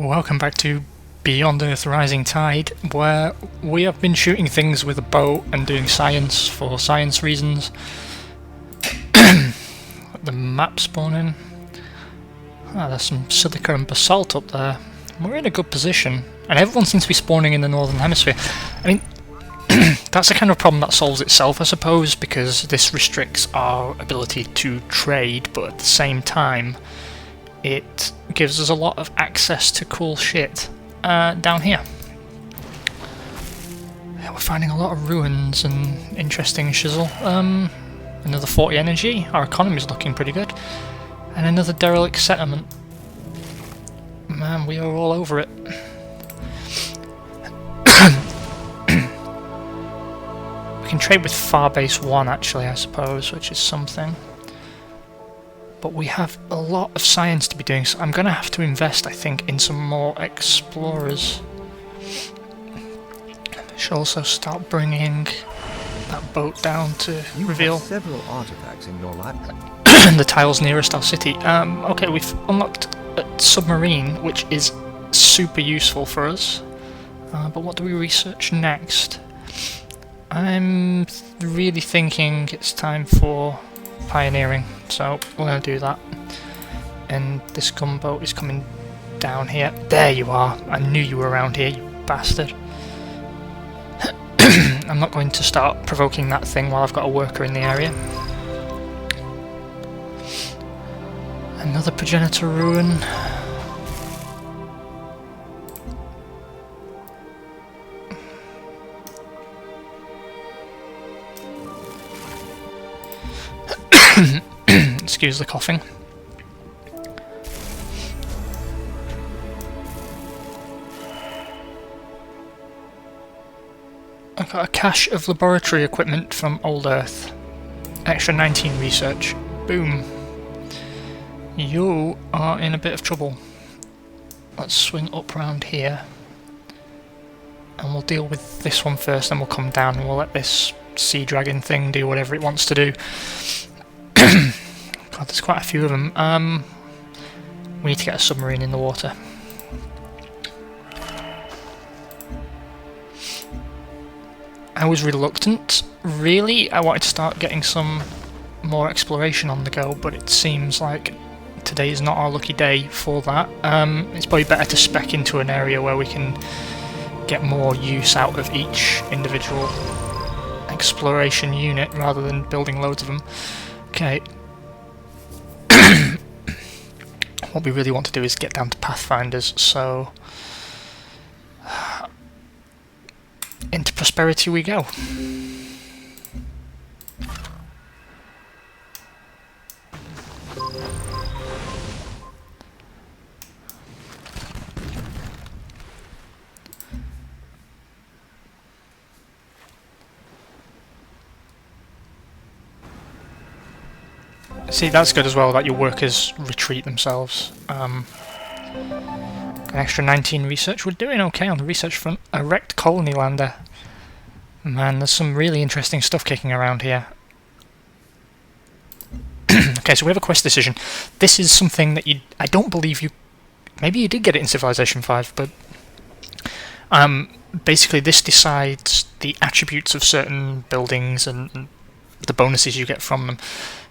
Welcome back to Beyond Earth Rising Tide, where we have been shooting things with a bow and doing science for science reasons. The map spawning. There's some silica and basalt up there. We're in a good position, and everyone seems to be spawning in the northern hemisphere. I mean, that's a kind of problem that solves itself, I suppose, because this restricts our ability to trade, but at the same time it gives us a lot of access to cool shit down here. We're finding a lot of ruins and interesting shizzle. Another 40 energy, our economy's looking pretty good. And another derelict settlement. Man, we are all over it. We can trade with Farbase 1 actually, I suppose, which is something. But we have a lot of science to be doing, so I'm going to have to invest, I think, in some more explorers. I should also start bringing that boat down to reveal several artifacts in your lab. the tiles nearest our city. Okay, we've unlocked a submarine, which is super useful for us. But what do we research next? I'm really thinking it's time for pioneering, so we're going to do that. And this gunboat is coming down here. There you are! I knew you were around here, you bastard. I'm not going to start provoking that thing while I've got a worker in the area. Another progenitor ruin. Excuse the coughing. I've got a cache of laboratory equipment from Old Earth. Extra 19 research. Boom. You are in a bit of trouble. Let's swing up round here. And we'll deal with this one first, then we'll come down and we'll let this sea dragon thing do whatever it wants to do. God, there's quite a few of them. We need to get a submarine in the water. I was reluctant, really. I wanted to start getting some more exploration on the go, but it seems like today is not our lucky day for that. It's probably better to spec into an area where we can get more use out of each individual exploration unit rather than building loads of them. Okay. What we really want to do is get down to Pathfinders, so into prosperity we go. See, that's good as well, that your workers retreat themselves. An extra 19 research. We're doing okay on the research front. A wrecked colony lander. Man, there's some really interesting stuff kicking around here. Okay, so we have a quest decision. This is something that I don't believe you... Maybe you did get it in Civilization 5, but... basically this decides the attributes of certain buildings and the bonuses you get from them.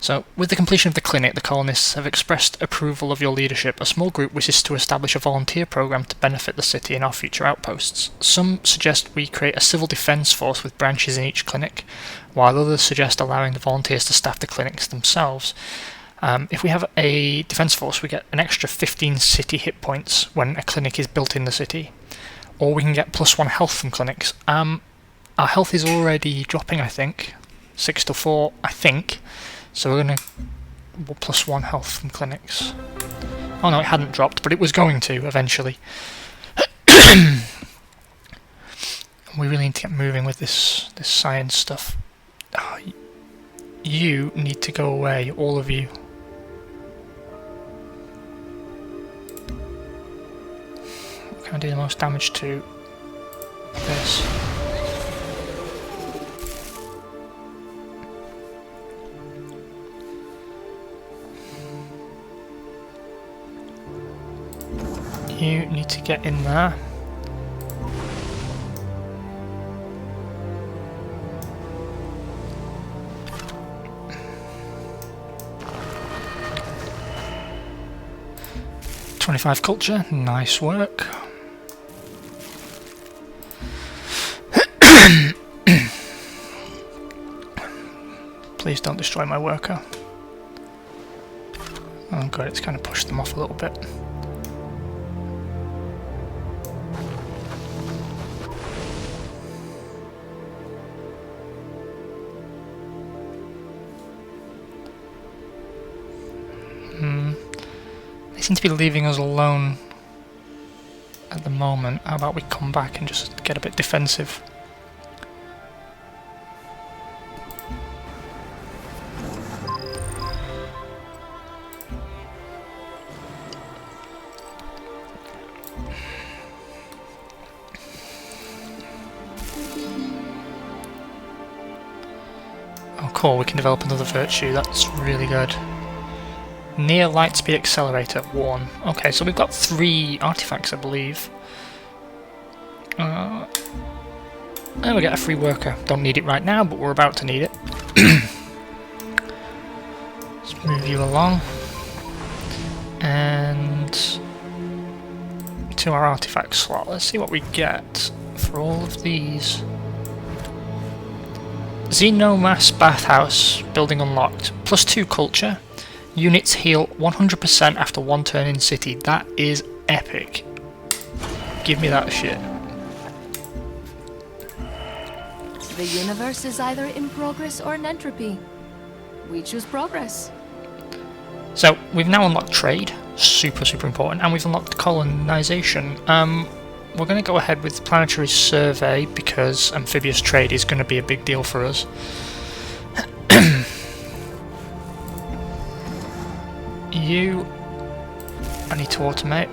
So, with the completion of the clinic, the colonists have expressed approval of your leadership. A small group wishes to establish a volunteer program to benefit the city and our future outposts. Some suggest we create a civil defence force with branches in each clinic, while others suggest allowing the volunteers to staff the clinics themselves. If we have a defence force, we get an extra 15 city hit points when a clinic is built in the city, or we can get +1 health from clinics. Our health is already dropping, I think. 6 to 4, I think. So we're going to +1 health from clinics. Oh no, it hadn't dropped, but it was going to eventually. We really need to get moving with this science stuff. Oh, you need to go away, all of you. What can I do the most damage to? This. You need to get in there. "25 culture, nice work." Please don't destroy my worker. Oh god, it's kind of pushed them off a little bit. They seem to be leaving us alone at the moment. How about we come back and just get a bit defensive? Oh cool, we can develop another virtue, that's really good. Near light speed accelerator, 1. Okay, so we've got 3 artifacts, I believe. And we get a free worker. Don't need it right now, but we're about to need it. Let's move you along. And to our artifact slot. Let's see what we get for all of these. Xenomass Bathhouse, building unlocked. +2 culture. Units heal 100% after 1 turn in city. That is epic. Give me that shit. The universe is either in progress or in entropy. We choose progress. So, we've now unlocked trade. Super, super important. And we've unlocked colonization. We're going to go ahead with planetary survey because amphibious trade is going to be a big deal for us. You, I need to automate.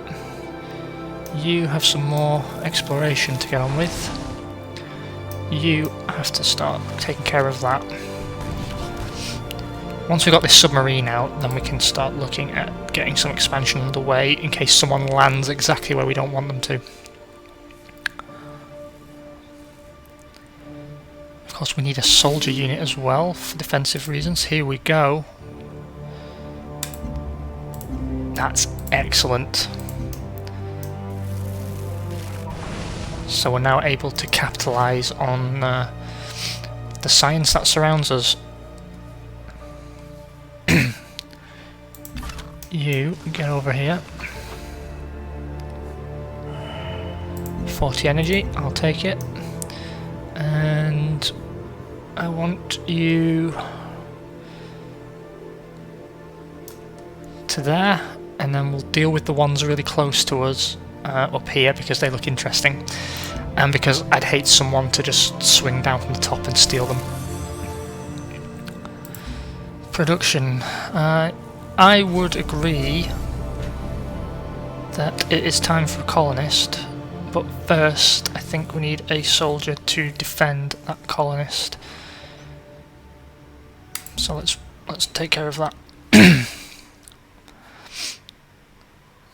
You have some more exploration to get on with. You have to start taking care of that. Once we've got this submarine out, then we can start looking at getting some expansion underway in case someone lands exactly where we don't want them to. Of course, we need a soldier unit as well for defensive reasons. Here we go. That's excellent. So we're now able to capitalise on the science that surrounds us. You get over here. 40 energy, I'll take it. And I want you to there. And then we'll deal with the ones really close to us up here because they look interesting, and because I'd hate someone to just swing down from the top and steal them. Production. I would agree that it is time for a colonist, but first I think we need a soldier to defend that colonist. So let's take care of that.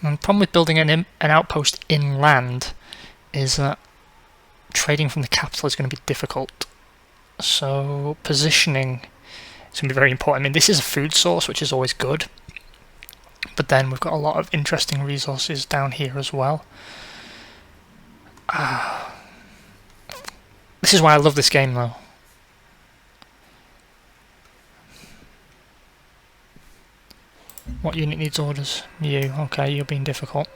And the problem with building an outpost inland is that trading from the capital is going to be difficult. So positioning is going to be very important. I mean, this is a food source, which is always good. But then we've got a lot of interesting resources down here as well. This is why I love this game, though. What unit needs orders? You. Okay, you're being difficult.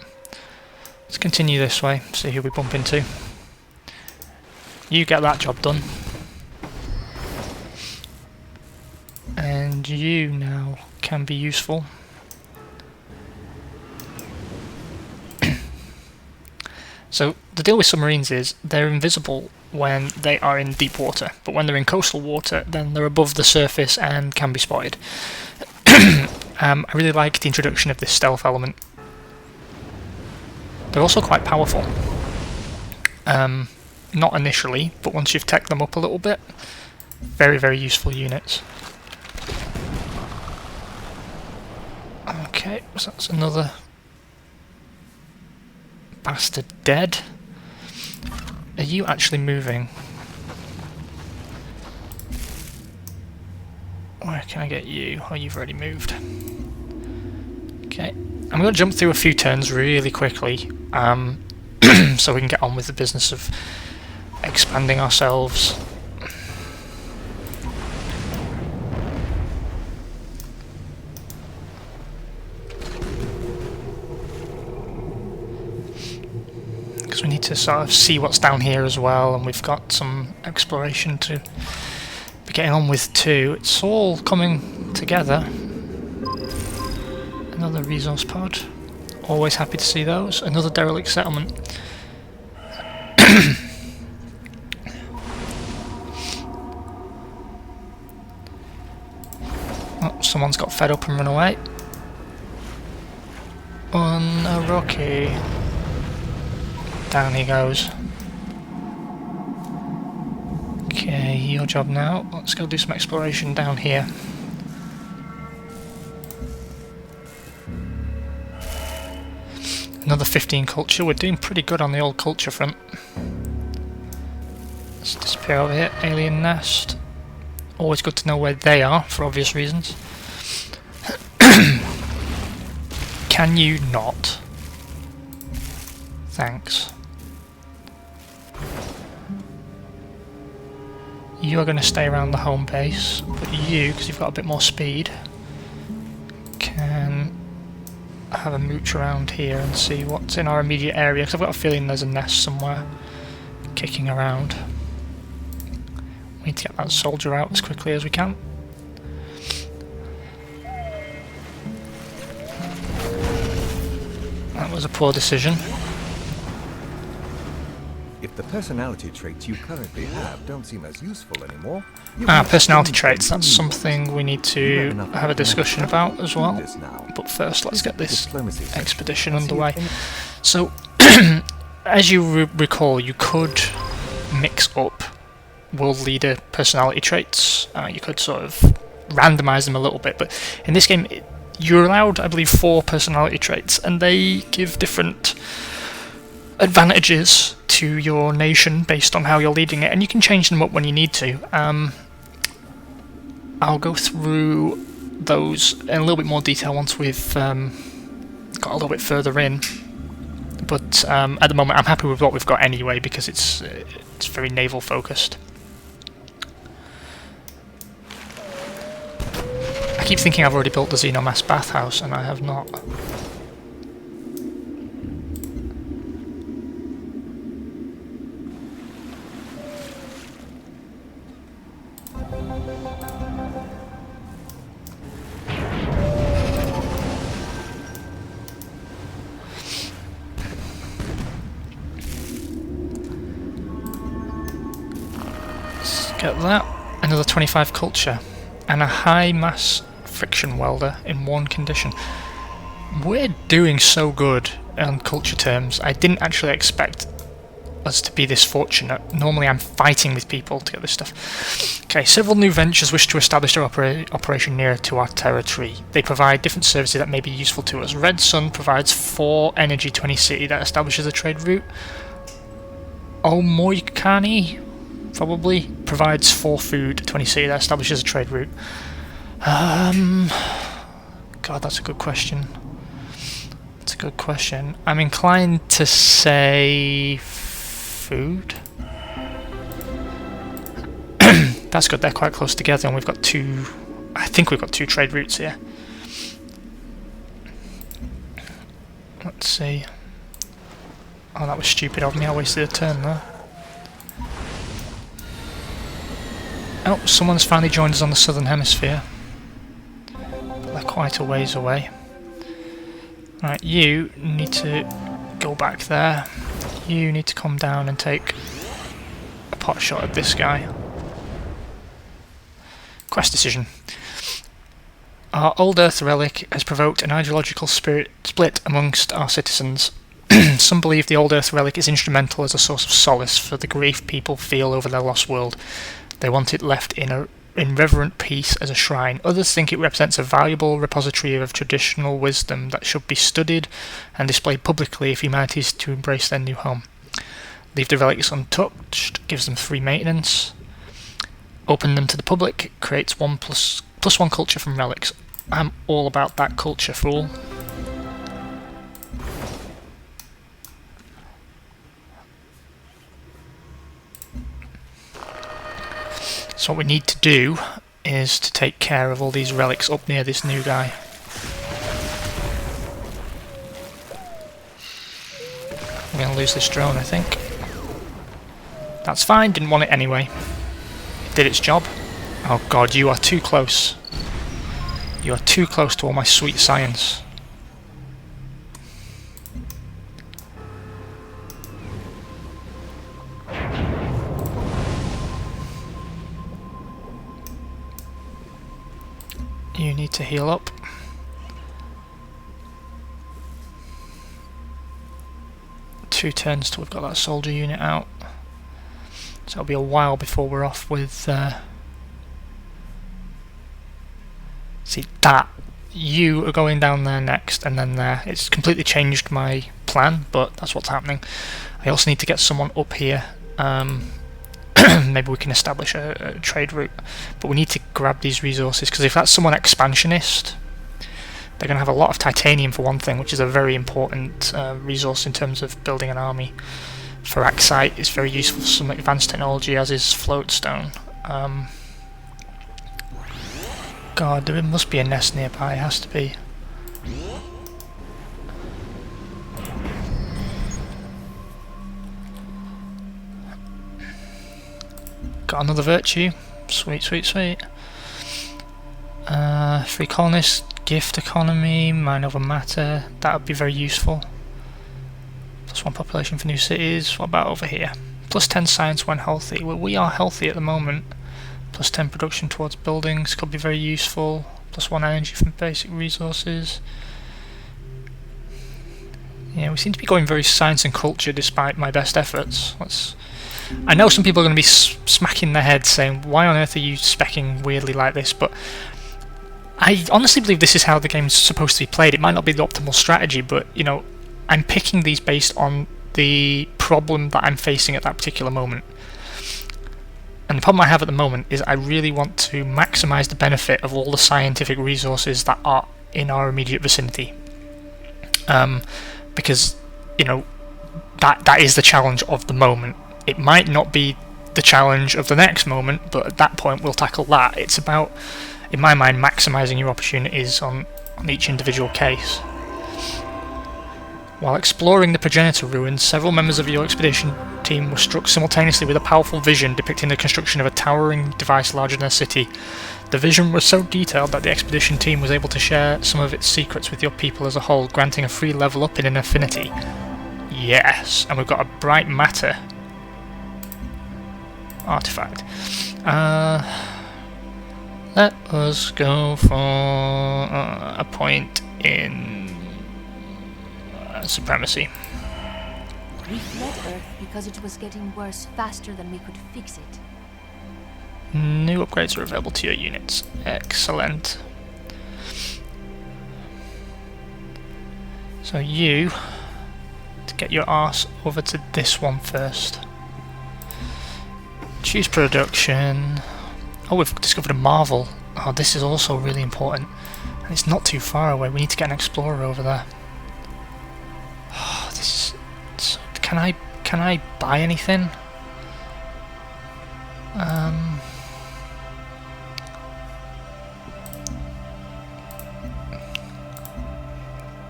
Let's continue this way, see who we bump into. You get that job done. And you now can be useful. So, the deal with submarines is they're invisible when they are in deep water, but when they're in coastal water, then they're above the surface and can be spotted. I really like the introduction of this stealth element. They're also quite powerful. Not initially, but once you've teched them up a little bit, very, very useful units. Okay, so that's another bastard dead. Are you actually moving? Where can I get you? Oh, you've already moved. Okay, I'm going to jump through a few turns really quickly, so we can get on with the business of expanding ourselves. Because we need to sort of see what's down here as well, and we've got some exploration to be getting on with too. It's all coming together. Another resource pod. Always happy to see those. Another derelict settlement. Oh, someone's got fed up and run away. On a rocky. Down he goes. Okay, your job now. Let's go do some exploration down here. Another 15 culture. We're doing pretty good on the old culture front. Let's disappear over here. Alien nest. Always good to know where they are, for obvious reasons. Can you not? Thanks. You are going to stay around the home base, but you, because you've got a bit more speed, can have a mooch around here and see what's in our immediate area, because I've got a feeling there's a nest somewhere kicking around. We need to get that soldier out as quickly as we can. That was a poor decision. If the personality traits you currently have don't seem as useful anymore... Personality traits, that's something we need to have a discussion about as well. But first, let's get this expedition underway. So, as you recall, you could mix up world leader personality traits. You could sort of randomize them a little bit, but in this game, you're allowed, I believe, 4 personality traits, and they give different advantages to your nation based on how you're leading it, and you can change them up when you need to. I'll go through those in a little bit more detail once we've got a little bit further in, but at the moment I'm happy with what we've got anyway, because it's very naval focused. I keep thinking I've already built the Xenomass bathhouse, and I have not. Get that. Another 25 culture. And a high mass friction welder in 1 condition. We're doing so good on culture terms. I didn't actually expect us to be this fortunate. Normally I'm fighting with people to get this stuff. Okay, several new ventures wish to establish their operation nearer to our territory. They provide different services that may be useful to us. Red Sun provides 4 energy to any city that establishes a trade route. Omoikani probably provides 4 food to any city that establishes a trade route. God, that's a good question. That's a good question. I'm inclined to say food. That's good, they're quite close together, and we've got 2... I think we've got 2 trade routes here. Let's see. Oh, that was stupid of me, I wasted a turn there. Oh, someone's finally joined us on the southern hemisphere. But they're quite a ways away. Right, you need to go back there. You need to come down and take a pot shot at this guy. Quest decision. Our old Earth relic has provoked an ideological split amongst our citizens. Some believe the old Earth relic is instrumental as a source of solace for the grief people feel over their lost world. They want it left in a in reverent peace as a shrine. Others think it represents a valuable repository of traditional wisdom that should be studied and displayed publicly if humanity is to embrace their new home. Leave the relics untouched, gives them free maintenance. Open them to the public, creates plus one culture from relics. I'm all about that culture, fool. So what we need to do is to take care of all these relics up near this new guy. We're going to lose this drone, I think. That's fine, didn't want it anyway. It did its job. Oh god, you are too close. You are too close to all my sweet science. You need to heal up. Two turns till we've got that soldier unit out. So it'll be a while before we're off with... See, that. You are going down there next, and then there. It's completely changed my plan, but that's what's happening. I also need to get someone up here. Maybe we can establish a trade route, but we need to grab these resources, because if that's someone expansionist, they're going to have a lot of titanium for one thing, which is a very important resource in terms of building an army. Ferraxite is very useful for some advanced technology, as is floatstone. God, there must be a nest nearby, it has to be. Got another virtue. Sweet, sweet, sweet. Free colonists, gift economy, mind over matter. That would be very useful. Plus one population for new cities. What about over here? Plus 10 science when healthy. Well, we are healthy at the moment. Plus 10 production towards buildings could be very useful. Plus 1 energy from basic resources. Yeah, we seem to be going very science and culture despite my best efforts. I know some people are going to be smacking their heads saying, why on earth are you speccing weirdly like this? But I honestly believe this is how the game's supposed to be played. It might not be the optimal strategy, but, you know, I'm picking these based on the problem that I'm facing at that particular moment. And the problem I have at the moment is I really want to maximise the benefit of all the scientific resources that are in our immediate vicinity. Because, you know, that is the challenge of the moment. It might not be the challenge of the next moment, but at that point we'll tackle that. It's about, in my mind, maximising your opportunities on each individual case. While exploring the progenitor ruins, several members of your expedition team were struck simultaneously with a powerful vision depicting the construction of a towering device larger than a city. The vision was so detailed that the expedition team was able to share some of its secrets with your people as a whole, granting a free level up in an affinity. Yes, and we've got a bright matter artifact. Let us go for a point in supremacy. We fled Earth because it was getting worse faster than we could fix it. New upgrades are available to your units. Excellent. So you, to get your arse over to this one first. Choose production. Oh, we've discovered a marvel. Oh, this is also really important. And it's not too far away. We need to get an explorer over there. Oh, this is... So, can I buy anything?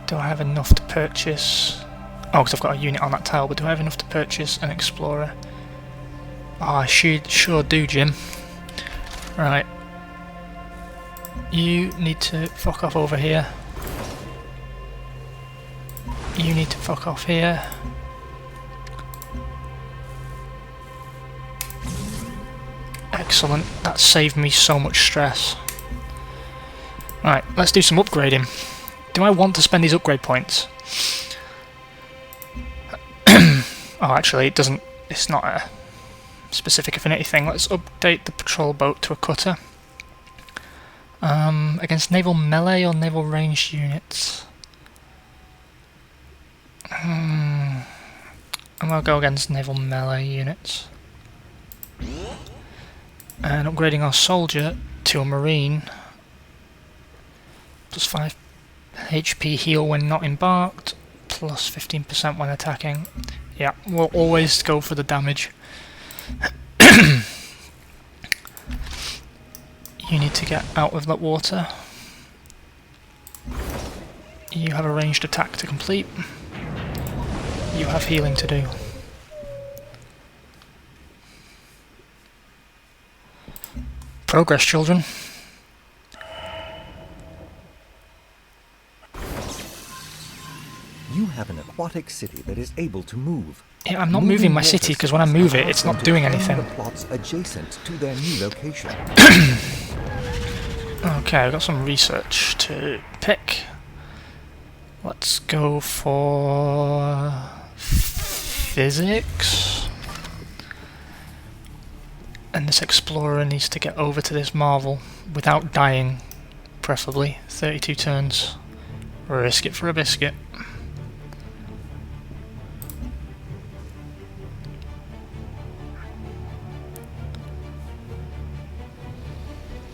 Do I have enough to purchase... Oh, because I've got a unit on that tile, but do I have enough to purchase an explorer? Oh, I sure do, Jim. Right. You need to fuck off over here. You need to fuck off here. Excellent. That saved me so much stress. Right, let's do some upgrading. Do I want to spend these upgrade points? Oh, actually, it doesn't. It's not a specific affinity thing. Let's update the patrol boat to a cutter. Against naval melee or naval ranged units? I'm gonna go against naval melee units. And upgrading our soldier to a marine. Plus 5 HP heal when not embarked. Plus 15% when attacking. Yeah, we'll always go for the damage. You need to get out of that water. You have a ranged attack to complete. You have healing to do. Progress, children. You have an aquatic city that is able to move. Yeah, I'm not moving my city because when I move it, it's not doing anything. The plots adjacent to their new location. Okay, I've got some research to pick. Let's go for physics. And this explorer needs to get over to this marvel without dying, preferably. 32 turns. Risk it for a biscuit.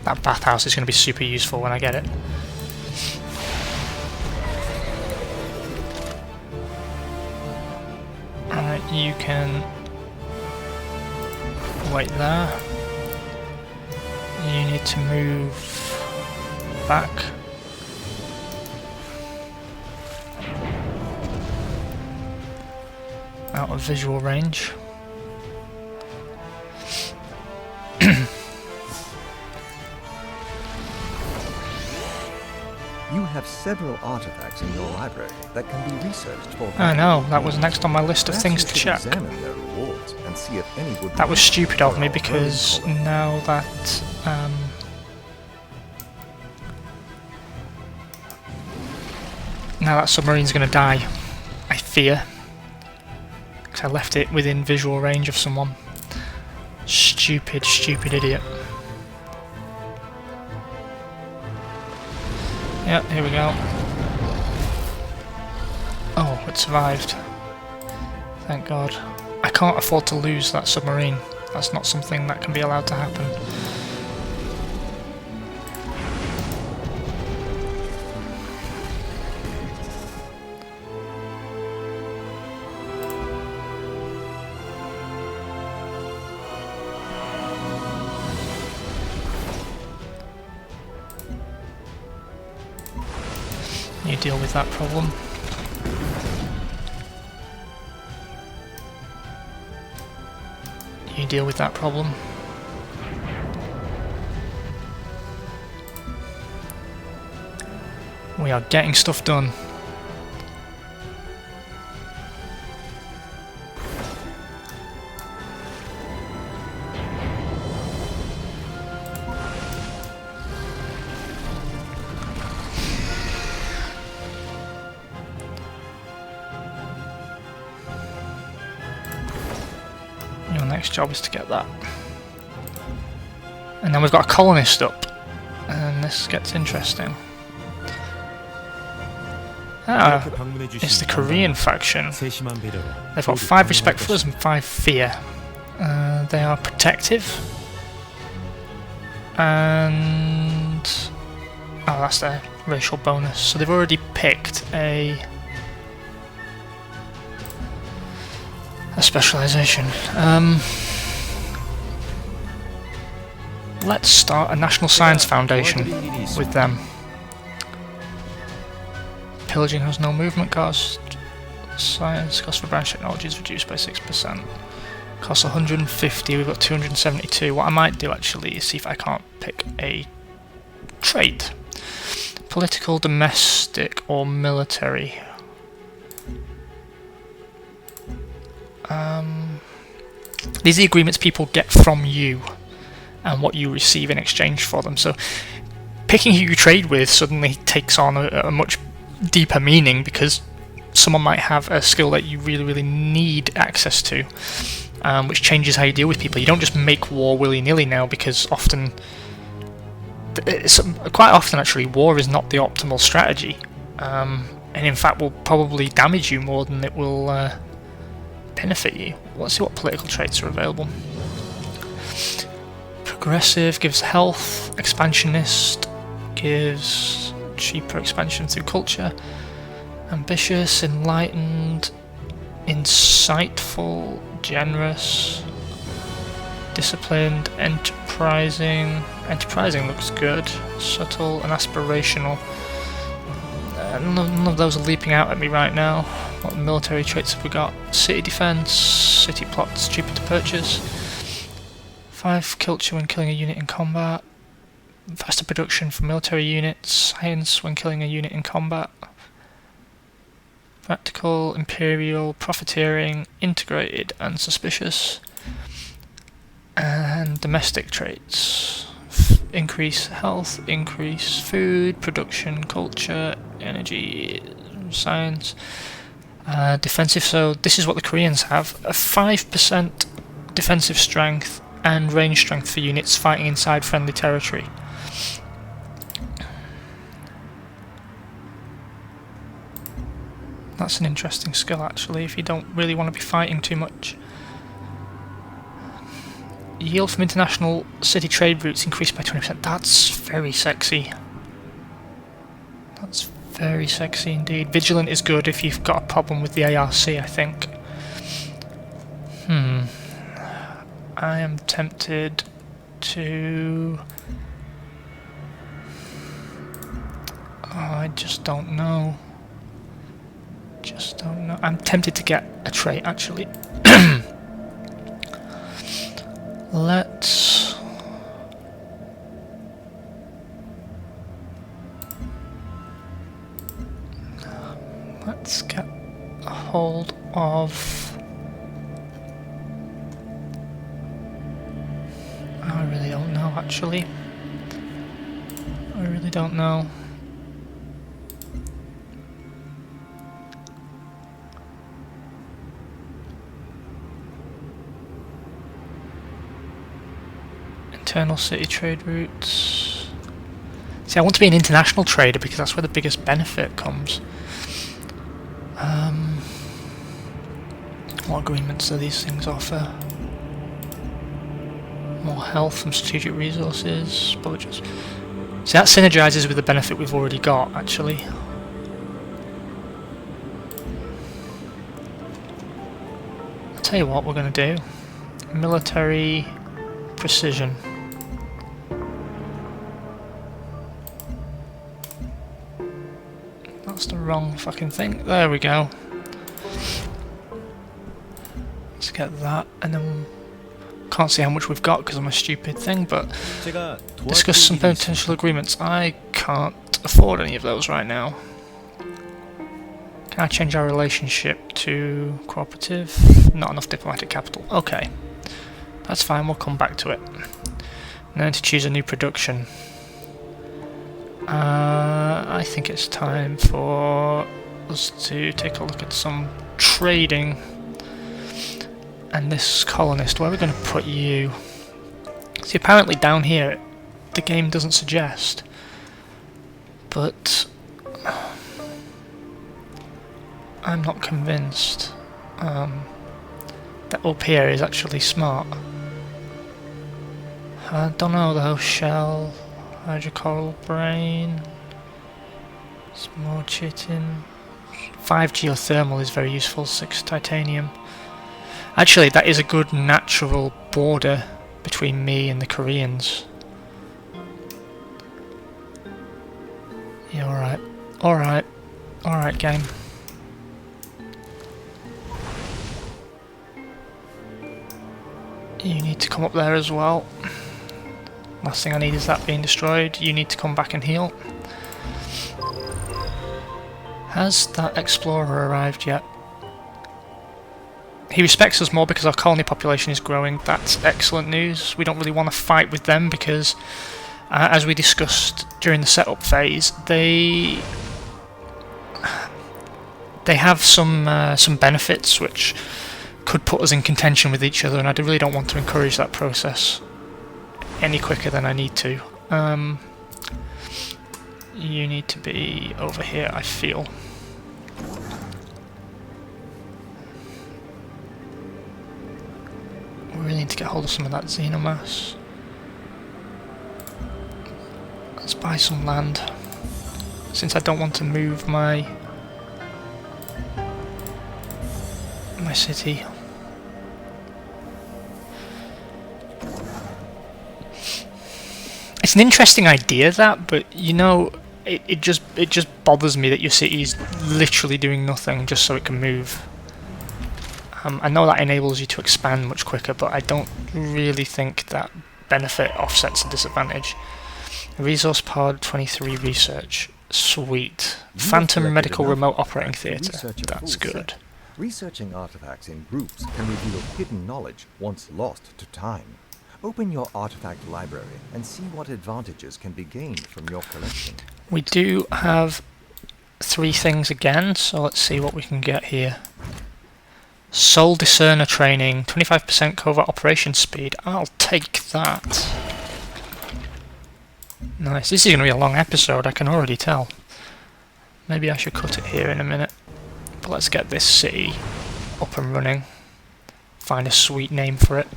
That bathhouse is going to be super useful when I get it. Alright, you can wait there. You need to move back. Out of visual range. You have several artifacts in your library that can be researched for. I know, that was next on my list of Perhaps things you to should check. examine their rewards and see if any would That was be stupid of me for our because own colony. now that now that submarine's going to die, I fear. Because I left it within visual range of someone. Stupid, stupid idiot. Yep, here we go. Oh, it survived. Thank God. I can't afford to lose that submarine. That's not something that can be allowed to happen. You deal with that problem. You deal with that problem. We are getting stuff done. Your next job is to get that. And then we've got a colonist up. And this gets interesting. Ah, it's the Korean faction. They've got 5 respect for us and 5 fear. They are protective. And... oh, that's their racial bonus. So they've already picked a specialization. Let's start a National Science Foundation with them. Pillaging has no movement cost. Science cost for branch technology is reduced by 6%. Costs 150, we've got 272. What I might do actually is see if I can't pick a trait. Political, domestic, or military. These are the agreements people get from you and what you receive in exchange for them. So picking who you trade with suddenly takes on a much deeper meaning, because someone might have a skill that you really, really need access to, which changes how you deal with people. You don't just make war willy-nilly now, because often quite often actually war is not the optimal strategy, and in fact will probably damage you more than it will benefit you. Let's see what political traits are available. Progressive gives health, expansionist gives cheaper expansion through culture, ambitious, enlightened, insightful, generous, disciplined, enterprising. Enterprising looks good. Subtle and aspirational. None of those are leaping out at me right now. What military traits have we got? City defense, city plots, cheaper to purchase. 5 culture when killing a unit in combat. Faster production for military units. Science when killing a unit in combat. Practical, imperial, profiteering, integrated, and suspicious. And domestic traits. Increase health, increase food, production, culture, energy, science. Defensive, so this is what the Koreans have. A 5% defensive strength and range strength for units fighting inside friendly territory. That's an interesting skill actually, if you don't really want to be fighting too much. Yield from international city trade routes increased by 20%. That's very sexy. That's very sexy indeed. Vigilant is good if you've got a problem with the ARC, I think. I am tempted to... I just don't know. I'm tempted to get a trait actually. Let's get a hold of... I really don't know actually. I really don't know. Internal city trade routes. See, I want to be an international trader because that's where the biggest benefit comes. What agreements do these things offer? More health from strategic resources. But just... See, that synergizes with the benefit we've already got, actually. I'll tell you what we're going to do. Military precision. That's the wrong fucking thing. There we go. Let's get that, and then can't see how much we've got because I'm a stupid thing, but discuss some potential agreements. I can't afford any of those right now. Can I change our relationship to cooperative? Not enough diplomatic capital. Okay. That's fine, we'll come back to it. And then to choose a new production. I think it's time for us to take a look at some trading. And this colonist, where are we going to put you? See, apparently down here, the game doesn't suggest. But I'm not convinced that up here is actually smart. I don't know though. Shell, hydrocoral brain, small chitin. 5 geothermal is very useful. 6 titanium. Actually, that is a good natural border between me and the Koreans. Yeah, alright. Alright. Alright, game. You need to come up there as well. Last thing I need is that being destroyed. You need to come back and heal. Has that explorer arrived yet? He respects us more because our colony population is growing. That's excellent news. We don't really want to fight with them because, as we discussed during the setup phase, they have some benefits which could put us in contention with each other, and I really don't want to encourage that process any quicker than I need to. you need to be over here, I feel. We really need to get hold of some of that xenomass. Let's buy some land, since I don't want to move my city. It's an interesting idea, that, but you know, it just bothers me that your city's literally doing nothing just so it can move. I know that enables you to expand much quicker, but I don't really think that benefit offsets a disadvantage. Resource pod 23 research. Sweet. Phantom Medical Remote Operating Theatre. That's good. Researching artifacts in groups can reveal hidden knowledge once lost to time. Open your artifact library and see what advantages can be gained from your collection. We do have 3 things again, so let's see what we can get here. Soul Discerner training, 25% covert operation speed. I'll take that. Nice. This is going to be a long episode, I can already tell. Maybe I should cut it here in a minute. But let's get this city up and running. Find a sweet name for it.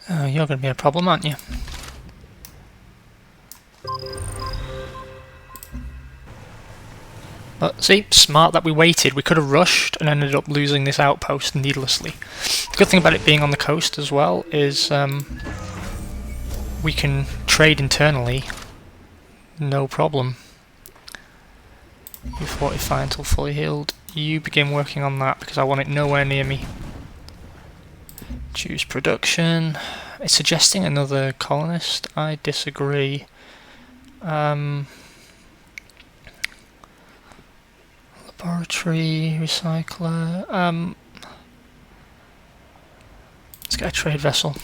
You're going to be a problem, aren't you? But see, smart that we waited. We could have rushed and ended up losing this outpost needlessly. The good thing about it being on the coast as well is we can trade internally, no problem. You fortify until fully healed. You begin working on that because I want it nowhere near me. Choose production. It's suggesting another colonist. I disagree. Laboratory, recycler. Let's get a trade vessel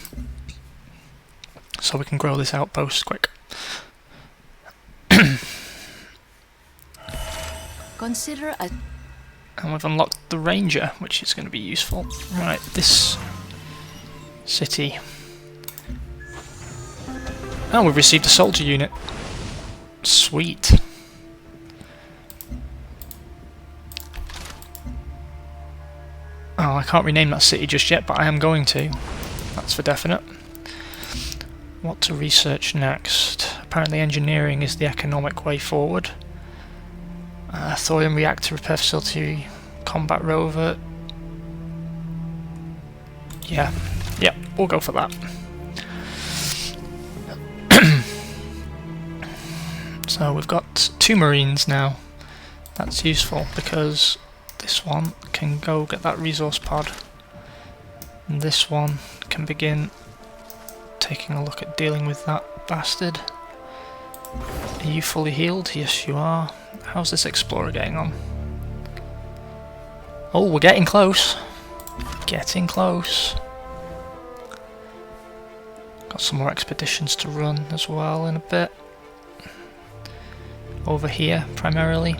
so we can grow this outpost quick. Consider a... And we've unlocked the ranger, which is going to be useful. Right, this city. Oh, we've received a soldier unit. Sweet. Oh, I can't rename that city just yet, but I am going to. That's for definite. What to research next? Apparently engineering is the economic way forward. Thorium reactor repair facility, combat rover. Yeah, we'll go for that. So we've got 2 marines now. That's useful because this one can go get that resource pod, and this one can begin taking a look at dealing with that bastard. Are you fully healed? Yes, you are. How's this explorer getting on? Oh, we're getting close. Getting close. Got some more expeditions to run as well in a bit. Over here, primarily.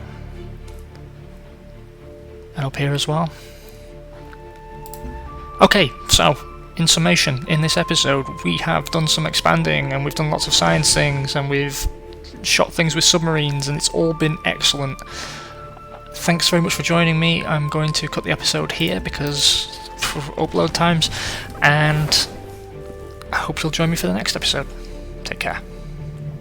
And up here as well. Okay, so, in summation, in this episode, we have done some expanding, and we've done lots of science things, and we've shot things with submarines, and it's all been excellent. Thanks very much for joining me. I'm going to cut the episode here because for upload times, and I hope you'll join me for the next episode. Take care.